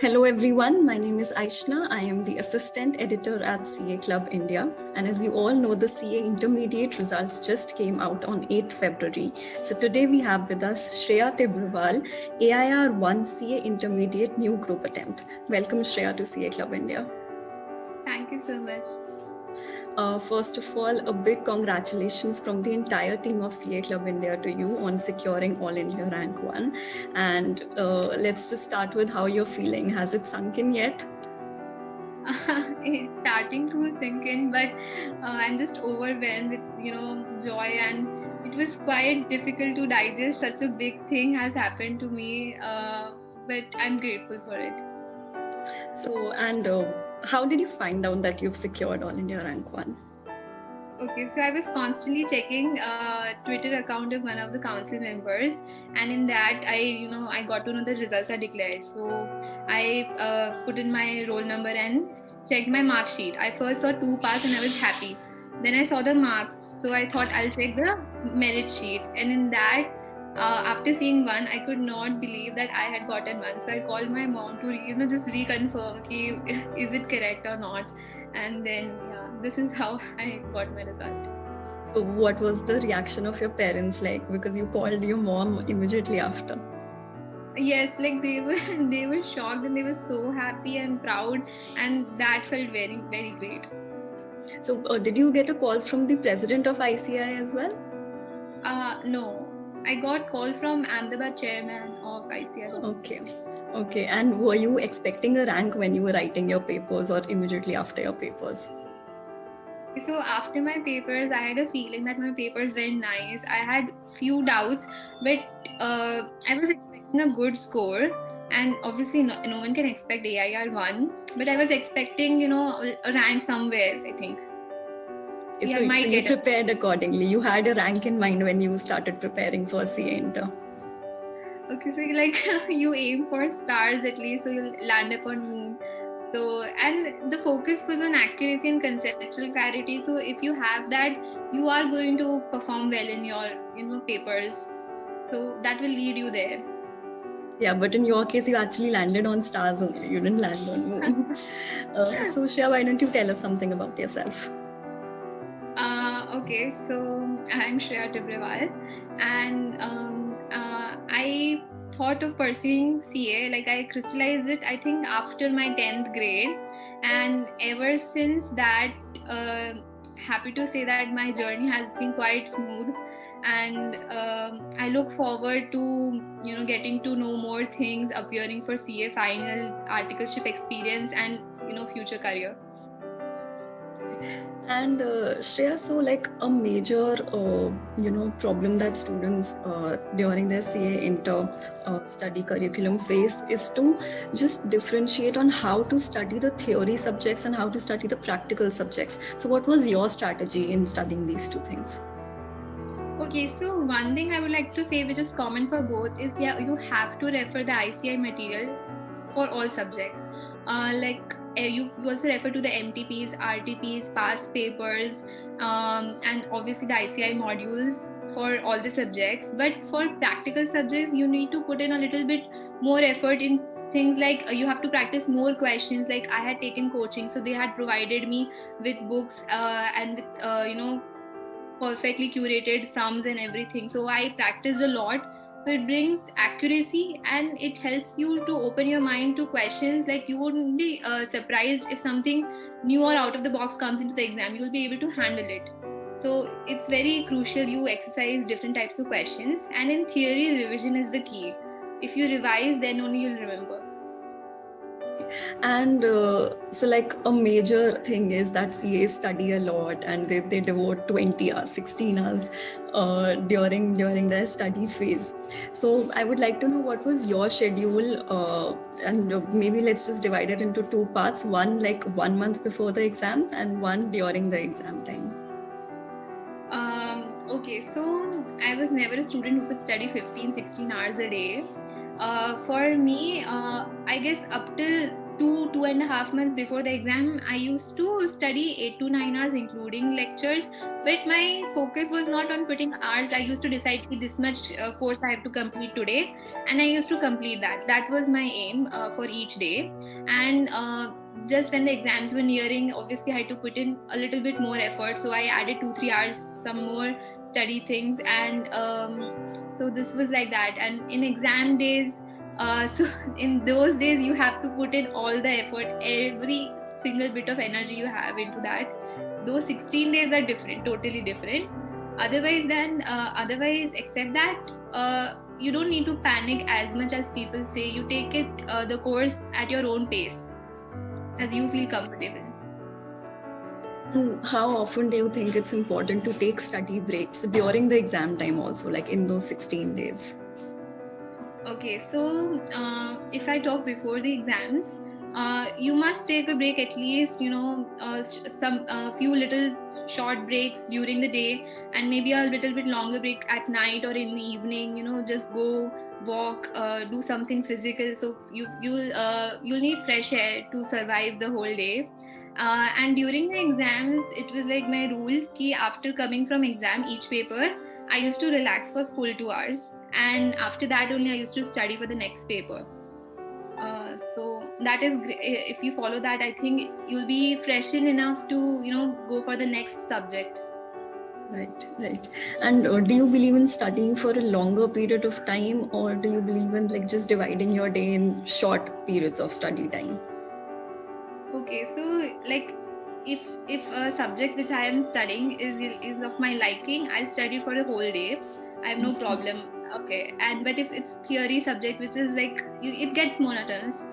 Hello everyone, my name is Aishna. I am the assistant editor at CA Club India. And as you all know, the CA intermediate results just came out on 8th February. So today we have with us Shreya Tibrewal, AIR 1 CA intermediate new group attempt. Welcome Shreya to CA Club India. Thank you so much. First of all, a big congratulations from the entire team of CA Club India to you on securing All India Rank 1. And let's just start with how you're feeling. Has it sunk in yet? It's starting to sink in, but I'm just overwhelmed with joy, and it was quite difficult to digest. Such a big thing has happened to me, but I'm grateful for it. So, and how did you find out that you've secured All India Rank 1? Okay, so I was constantly checking Twitter account of one of the council members, and in that I got to know the results are declared. So I put in my roll number and checked my mark sheet. I first saw 2 pass and I was happy. Then I saw the marks, so I thought I'll check the merit sheet, and in that. After seeing one, I could not believe that I had gotten one. So I called my mom to just reconfirm ki, is it correct or not. And then this is how I got my result. So, what was the reaction of your parents like? Because you called your mom immediately after. Yes, like they were shocked and they were so happy and proud, and that felt very, very great. So, did you get a call from the president of ICI as well? No, I got call from Ahmedabad chairman of ICI. Okay. And were you expecting a rank when you were writing your papers or immediately after your papers? So after my papers, I had a feeling that my papers were nice. I had few doubts, but I was expecting a good score. And obviously, no one can expect AIR 1, but I was expecting, a rank somewhere, I think. So you prepared accordingly. You had a rank in mind when you started preparing for CA Inter. Okay, so you aim for stars at least, so you'll land upon moon. So, and the focus was on accuracy and conceptual clarity. So if you have that, you are going to perform well in your papers. So that will lead you there. Yeah, but in your case, you actually landed on stars only. You didn't land on moon. So Shreya, why don't you tell us something about yourself? Okay, so I'm Shreya Tibrewal, and I thought of pursuing CA. Like I crystallized it, I think, after my 10th grade, and ever since that, happy to say that my journey has been quite smooth, and I look forward to getting to know more things, appearing for CA final, articleship experience, and future career. And Shreya, so like a major, problem that students during their CA Inter study curriculum face is to just differentiate on how to study the theory subjects and how to study the practical subjects. So what was your strategy in studying these two things? Okay, so one thing I would like to say, which is common for both, is you have to refer the ICI material for all subjects. You also refer to the MTPs, RTPs, past papers, and obviously the ICI modules for all the subjects. But for practical subjects, you need to put in a little bit more effort in things like you have to practice more questions. Like I had taken coaching, so they had provided me with books and with perfectly curated sums and everything. So I practiced a lot. So it brings accuracy and it helps you to open your mind to questions. Like you wouldn't be surprised if something new or out of the box comes into the exam. You'll be able to handle it. So it's very crucial you exercise different types of questions. And in theory, revision is the key. If you revise, then only you'll remember. And so like a major thing is that CAs study a lot and they devote 20 hours, 16 hours during their study phase. So I would like to know what was your schedule and maybe let's just divide it into two parts. One like 1 month before the exams and one during the exam time. Okay, so I was never a student who could study 15, 16 hours a day. For me, I guess up till two and a half months before the exam, I used to study 8 to 9 hours, including lectures. But my focus was not on putting hours. I used to decide this much course I have to complete today, and I used to complete that. That was my aim for each day. And just when the exams were nearing, obviously I had to put in a little bit more effort. So I added 2-3 hours, some more study things, and so this was like that. And in exam days, so in those days you have to put in all the effort, every single bit of energy you have into that. Those 16 days are different, totally different. Otherwise except that, you don't need to panic as much as people say. You take it the course at your own pace, as you feel comfortable. And how often do you think it's important to take study breaks during the exam time also, like in those 16 days? Okay, so if I talk before the exams, you must take a break at least, some few little short breaks during the day, and maybe a little bit longer break at night or in the evening. Just go walk, do something physical. So you'll need fresh air to survive the whole day. And during the exams, it was like my rule ki after coming from exam, each paper, I used to relax for full 2 hours, and after that only I used to study for the next paper. So that is if you follow that, I think you'll be freshened enough to go for the next subject. Right. And do you believe in studying for a longer period of time, or do you believe in like just dividing your day in short periods of study time? Okay, so like if a subject which I am studying is of my liking, I'll study for the whole day. I have no problem. Okay, and but if it's theory subject which is like it gets monotonous,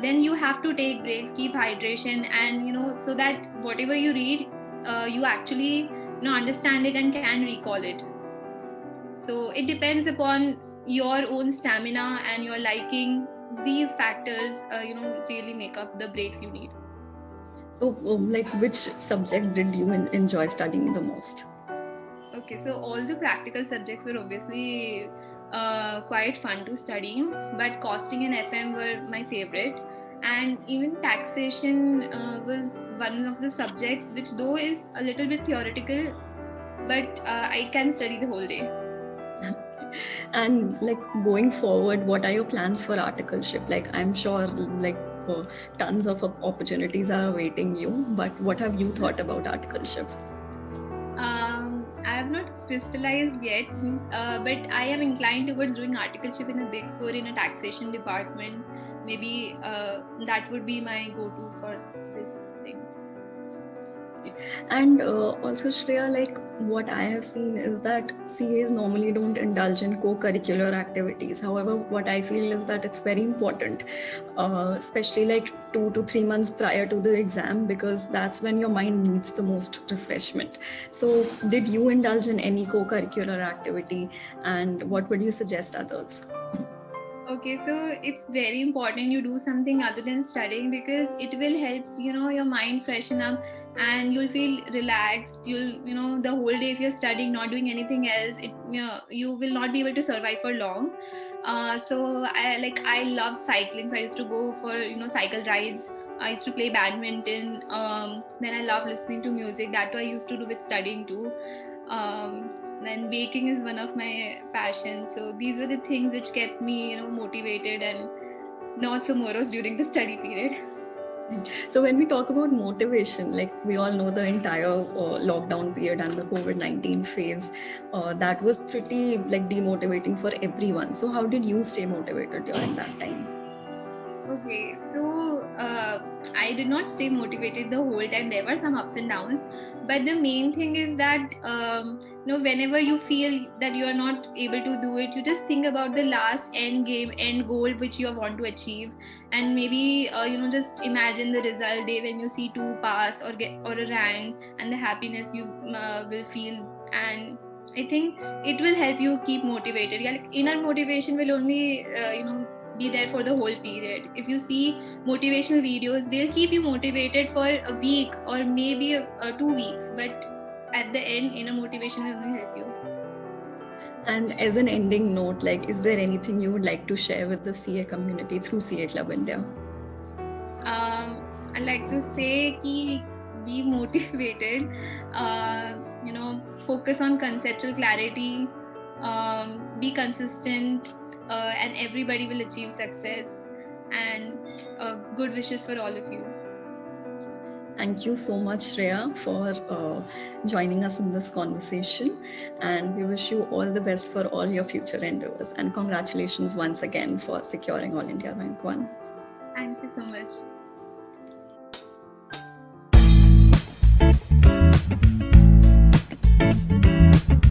then you have to take breaks, keep hydration, and so that whatever you read, you actually understand it and can recall it. So it depends upon your own stamina and your liking. These factors, really make up the breaks you need. So, like, which subject did you enjoy studying the most? Okay, so all the practical subjects were obviously quite fun to study, but costing and FM were my favorite. And even taxation was one of the subjects which, though is a little bit theoretical, but I can study the whole day. And like going forward, what are your plans for articleship? Like, I'm sure like tons of opportunities are awaiting you, but what have you thought about articleship? I have not crystallized yet, but I am inclined towards doing articleship in a Big Four in a taxation department. Maybe that would be my go-to for this thing. And also, Shreya, like what I have seen is that CAs normally don't indulge in co-curricular activities. However, what I feel is that it's very important, especially like 2 to 3 months prior to the exam, because that's when your mind needs the most refreshment. So did you indulge in any co-curricular activity, and what would you suggest others? Okay, so it's very important you do something other than studying, because it will help your mind freshen up, and you'll feel relaxed. You'll the whole day, if you're studying, not doing anything else, you will not be able to survive for long. So I loved cycling, so I used to go for cycle rides. I used to play badminton. Then I love listening to music. That I used to do with studying too. Then baking is one of my passions. So these were the things which kept me motivated and not so morose during the study period. So when we talk about motivation, like we all know the entire lockdown period and the COVID-19 phase, that was pretty like demotivating for everyone. So how did you stay motivated during that time? Okay, so I did not stay motivated the whole time. There were some ups and downs, but the main thing is that whenever you feel that you are not able to do it, you just think about the last end goal which you want to achieve, and maybe just imagine the result day when you see 2 pass or a rank, and the happiness you will feel. And I think it will help you keep motivated. Yeah, like inner motivation will only be there for the whole period. If you see motivational videos, they'll keep you motivated for a week or maybe 2 weeks, but at the end, inner motivation will only help you. And as an ending note, like, is there anything you would like to share with the CA community through CA Club India? like to say ki be motivated, focus on conceptual clarity, be consistent, and everybody will achieve success. And good wishes for all of you. Thank you so much, Shreya, for joining us in this conversation. And we wish you all the best for all your future endeavors. And congratulations once again for securing All India Rank 1. Thank you so much.